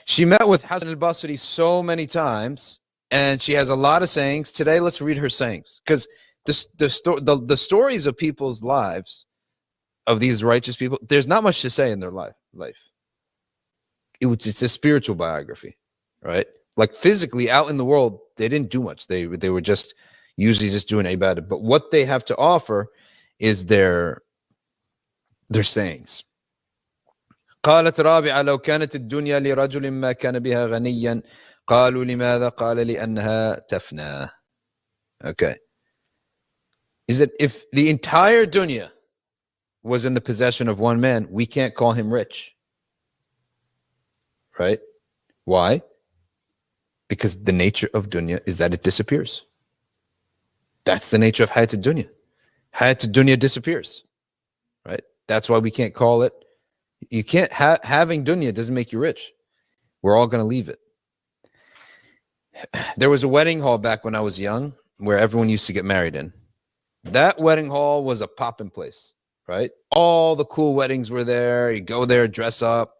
She met with Hassan al-Basri so many times, and she has a lot of sayings. Today, let's read her sayings, because the stories of people's lives, of these righteous people, there's not much to say in their life. It's a spiritual biography, right? Like physically out in the world, they didn't do much. They were just usually just doing ibadah. But what they have to offer is their sayings. قالت رابعة لو كانت الدنيا لرجل ما كان بها غنيا قالوا لماذا قال لأنها تفنى. Okay. Is it if the entire dunya was in the possession of one man, we can't call him rich? Right? Why? Because the nature of dunya is that it disappears. That's the nature of hayat dunya. Hayat dunya disappears. Right? That's why we can't call it. You can't having dunya doesn't make you rich. We're all going to leave it. There was a wedding hall back when I was young where everyone used to get married in. That wedding hall was a poppin' place, right? All the cool weddings were there. You go there, dress up.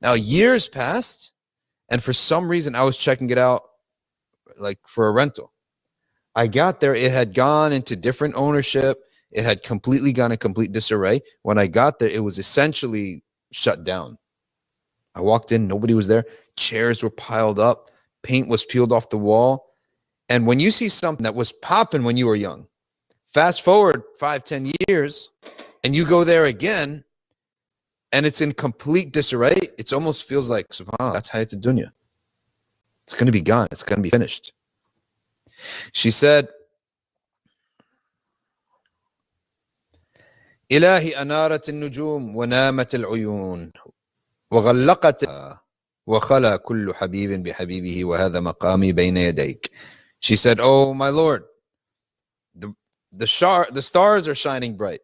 Now years passed, and for some reason I was checking it out like for a rental. I got there, it had gone into different ownership. It had completely gone in complete disarray. When I got there, it was essentially shut down. I walked in, nobody was there. Chairs were piled up. Paint was peeled off the wall. And when you see something that was popping when you were young, fast forward 5-10 years, and you go there again, and it's in complete disarray, it almost feels like, subhanAllah, that's hayat dunya. It's going to be gone. It's going to be finished. She said, إلهي أنارت النجوم ونامت العيون وغلقت وخلى كل حبيب بحبيبه وهذا مقامي بين يديك. She said, oh my Lord, the stars are shining bright.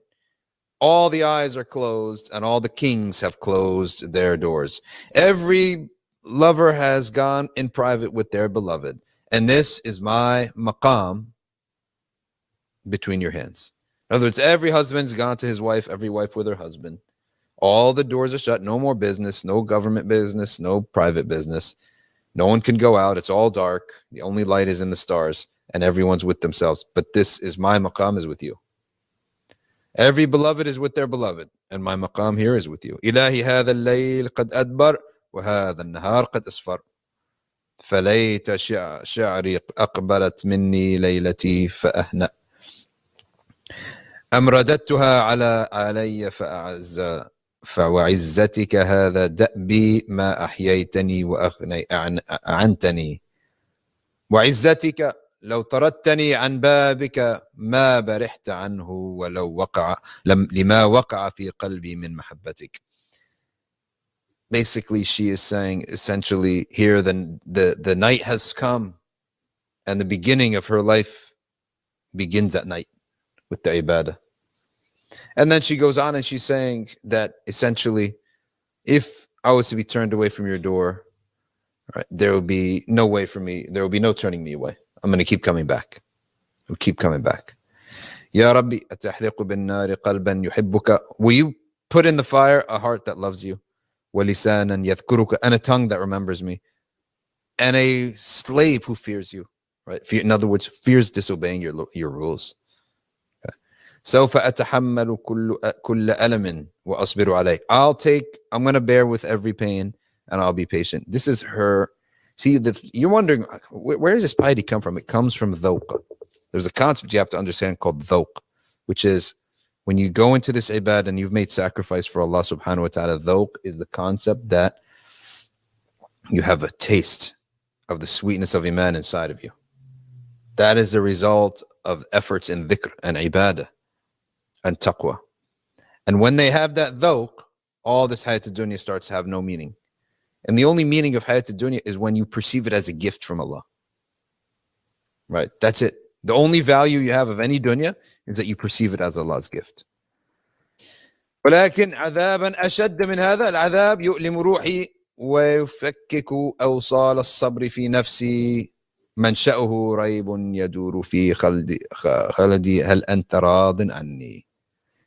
All the eyes are closed and all the kings have closed their doors. Every lover has gone in private with their beloved. And this is my maqam between your hands. In other words, every husband's gone to his wife, every wife with her husband. All the doors are shut, no more business, no government business, no private business. No one can go out, it's all dark. The only light is in the stars, and everyone's with themselves. But this is my maqam is with you. Every beloved is with their beloved, and my maqam here is with you. إلهي هذا الليل قد أدبر وهذا النهار قد أسفر فليت شعري أقبلت مني ليلتي فأهنأ أم رددتها علي فأعز فوعزتك هذا دأبي ما أحييتني أعنتني وعزتك لو طردتني عن بابك ما برحت عنه ولو لما وقع في قلبي من محبتك. Basically, she is saying essentially here the night has come and the beginning of her life begins at night with the ibadah. And then she goes on and she's saying that essentially if I was to be turned away from your door, right, there will be no way for me, there will be no turning me away. I'm going to keep coming back. I'll keep coming back. Ya Rabbi, atahriqu bin nari qalban yuhibbuka. Will you put in the fire a heart that loves you? Walisanan yadhkuruka, and a tongue that remembers me. And a slave who fears you. Right? In other words, fears disobeying your rules. سوف أتحمل كل ألم وأصبر عليه. I'm going to bear with every pain and I'll be patient. This is her. See, you're wondering, where does this piety come from? It comes from dhawq. There's a concept you have to understand called dhawq, which is when you go into this ibad and you've made sacrifice for Allah subhanahu wa ta'ala, dhawq is the concept that you have a taste of the sweetness of iman inside of you. That is the result of efforts in dhikr and ibadah and taqwa. And when they have that dhawq, all this hayat dunya starts to have no meaning. And the only meaning of hayat dunya is when you perceive it as a gift from Allah. Right? That's it. The only value you have of any dunya is that you perceive it as Allah's gift. ولكن عذابا أشد من هذا العذاب يؤلم روحي ويفكك أوصال الصبر في نفسي منشأه ريب يدور في خلدي هل أنت راض عني.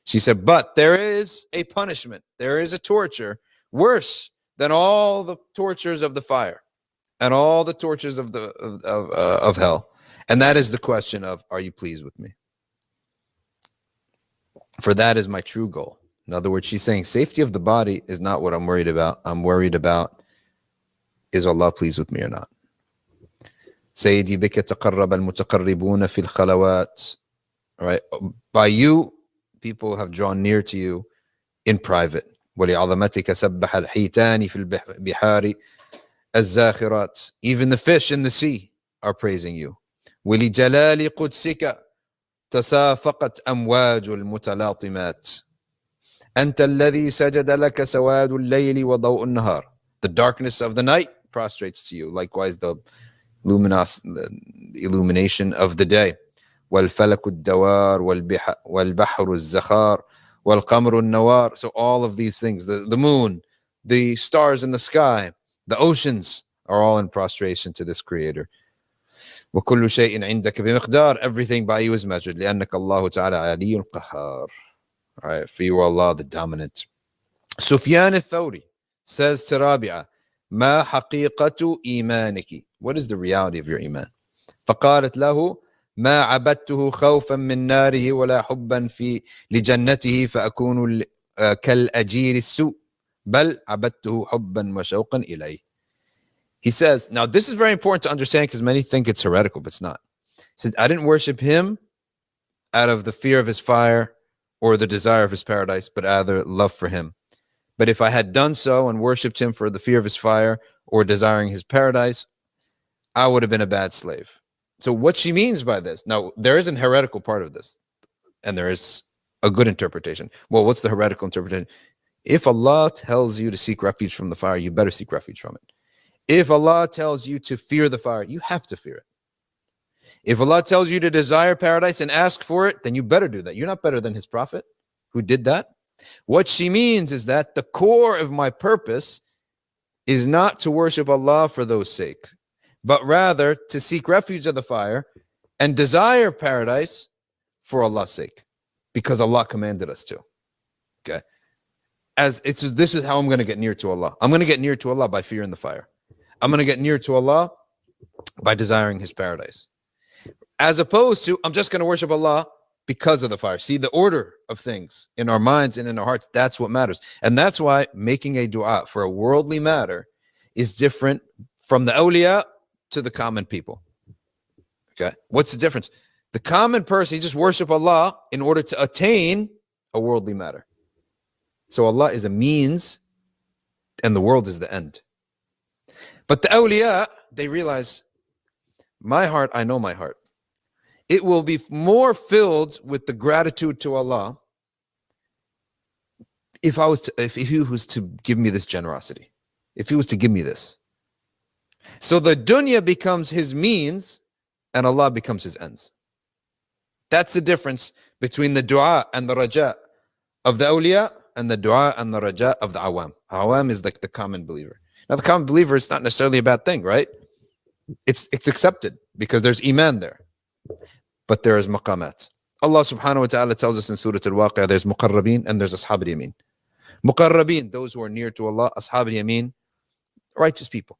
She said, but there is a punishment, there is a torture worse than all the tortures of the fire and all the tortures of hell. And that is the question of, are you pleased with me? For that is my true goal. In other words, she's saying safety of the body is not what I'm worried about. I'm worried about, is Allah pleased with me or not? Sayyidi bika taqarrab al-mutaqarribuna fil khalawat. Right? By you, people have drawn near to you in private. وَلِعَظَمَتِكَ سَبَّحَ الْحِيتَانِ فِي الْبِحَارِ الزَّاخِرَاتِ. Even the fish in the sea are praising you. وَلِجَلَالِ قُدْسِكَ تسافقت أمواج المتلاطمات أنت الذي سجد لك سواد الليل وضوء النهار. The darkness of the night prostrates to you. Likewise, the illumination of the day. والفلك الدوار والبحر الزخار والقمر النوار. So all of these things, the moon, the stars in the sky, the oceans are all in prostration to this creator. وكل شيء عندك بمقدار. Everything by you is measured. لأنك الله تعالى علي قهار. All right, for you, Allah, the dominant. Sufyan al-Thawri says to Rabi'a, ما حقيقة إيمانك? What is the reality of your iman? فقالت له ما عبدته خوفا من ناره ولا حبا لجنته فأكون كالأجير السوء بل عبدته حبا وشوقا إليه. He says, now this is very important to understand because many think it's heretical, but it's not. He said, I didn't worship him out of the fear of his fire or the desire of his paradise, but out of love for him. But if I had done so and worshipped him for the fear of his fire or desiring his paradise, I would have been a bad slave. So what she means by this, now there is an heretical part of this, and there is a good interpretation. Well, what's the heretical interpretation? If Allah tells you to seek refuge from the fire, you better seek refuge from it. If Allah tells you to fear the fire, you have to fear it. If Allah tells you to desire paradise and ask for it, then you better do that. You're not better than his prophet who did that. What she means is that the core of my purpose is not to worship Allah for those sake, but rather to seek refuge of the fire and desire paradise for Allah's sake, because Allah commanded us to. Okay. This is how I'm going to get near to Allah. I'm going to get near to Allah by fearing the fire. I'm going to get near to Allah by desiring his paradise. As opposed to, I'm just going to worship Allah because of the fire. See, the order of things in our minds and in our hearts, that's what matters. And that's why making a dua for a worldly matter is different from the awliya to the common people. Okay. What's the difference? The common person, he just worship Allah in order to attain a worldly matter. So Allah is a means and the world is the end. But the awliya, they realize, my heart, I know my heart. It will be more filled with the gratitude to Allah if he was to give me this generosity, if he was to give me this. So the dunya becomes his means and Allah becomes his ends. That's the difference between the dua and the raja of the awliya and the dua and the raja of the awam. Awam is like the common believer. Now, the common believer is not necessarily a bad thing, right? It's accepted because there's iman there. But there is maqamat. Allah subhanahu wa ta'ala tells us in Surah Al-Waqi'ah, there's muqarrabeen and there's ashab al-yamin. Muqarrabeen, those who are near to Allah. Ashab al-yamin, righteous people.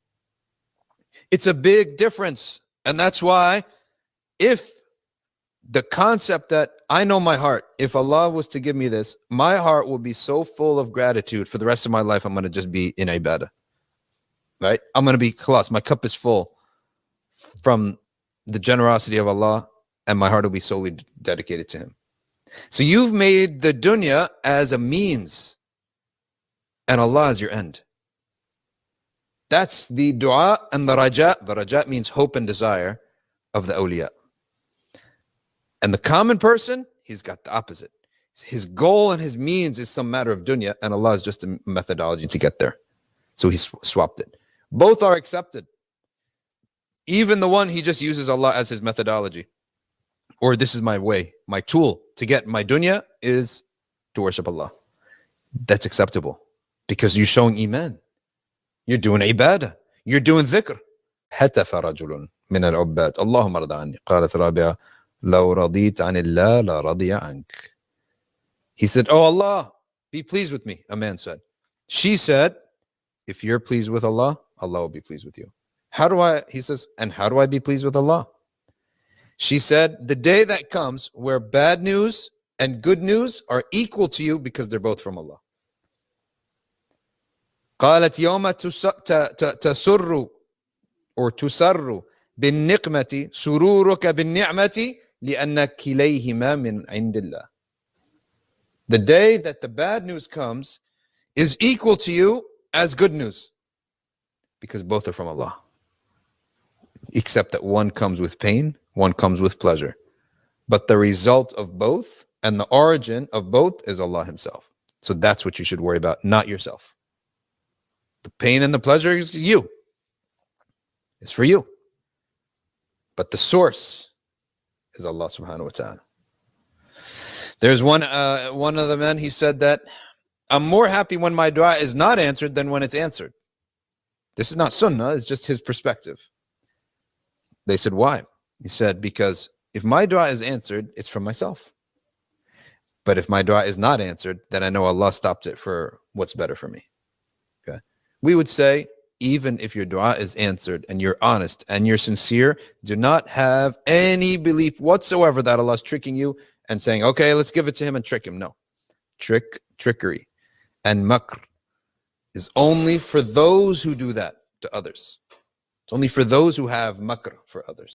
It's a big difference. And that's why if the concept that I know my heart, if Allah was to give me this, my heart will be so full of gratitude for the rest of my life, I'm going to just be in ibadah. Right? I'm going to be khalas. My cup is full from the generosity of Allah, and my heart will be solely dedicated to him. So you've made the dunya as a means, and Allah is your end. That's the dua and the raja. The raja means hope and desire of the awliya. And the common person, he's got the opposite. His goal and his means is some matter of dunya, and Allah is just a methodology to get there. So he swapped it. Both are accepted. Even the one, he just uses Allah as his methodology. Or this is my way, my tool to get my dunya is to worship Allah. That's acceptable because you're showing iman. You're doing ibadah. You're doing dhikr. هتف رجل من العباد اللهم رضى عني قالت رابعة لو رضيت عن الله لا رضي عنك. He said, oh Allah, be pleased with me, a man said. She said, if you're pleased with Allah, Allah will be pleased with you. He says, and how do I be pleased with Allah? She said, the day that comes where bad news and good news are equal to you because they're both from Allah. قالت يوم تسر or تسر بالنقمة سرورك بالنعمة لأن كليهما من عند الله. The day that the bad news comes is equal to you as good news because both are from Allah. Except that one comes with pain, one comes with pleasure. But the result of both and the origin of both is Allah Himself. So that's what you should worry about, not yourself. The pain and the pleasure is you. It's for you. But the source is Allah subhanahu wa ta'ala. There's one of the men, he said that, I'm more happy when my dua is not answered than when it's answered. This is not sunnah, it's just his perspective. They said, why? He said, because if my dua is answered, it's from myself. But if my dua is not answered, then I know Allah stopped it for what's better for me. Okay. We would say, even if your dua is answered and you're honest and you're sincere, do not have any belief whatsoever that Allah is tricking you and saying, okay, let's give it to him and trick him. No. Trickery and makr is only for those who do that to others. It's only for those who have makr for others.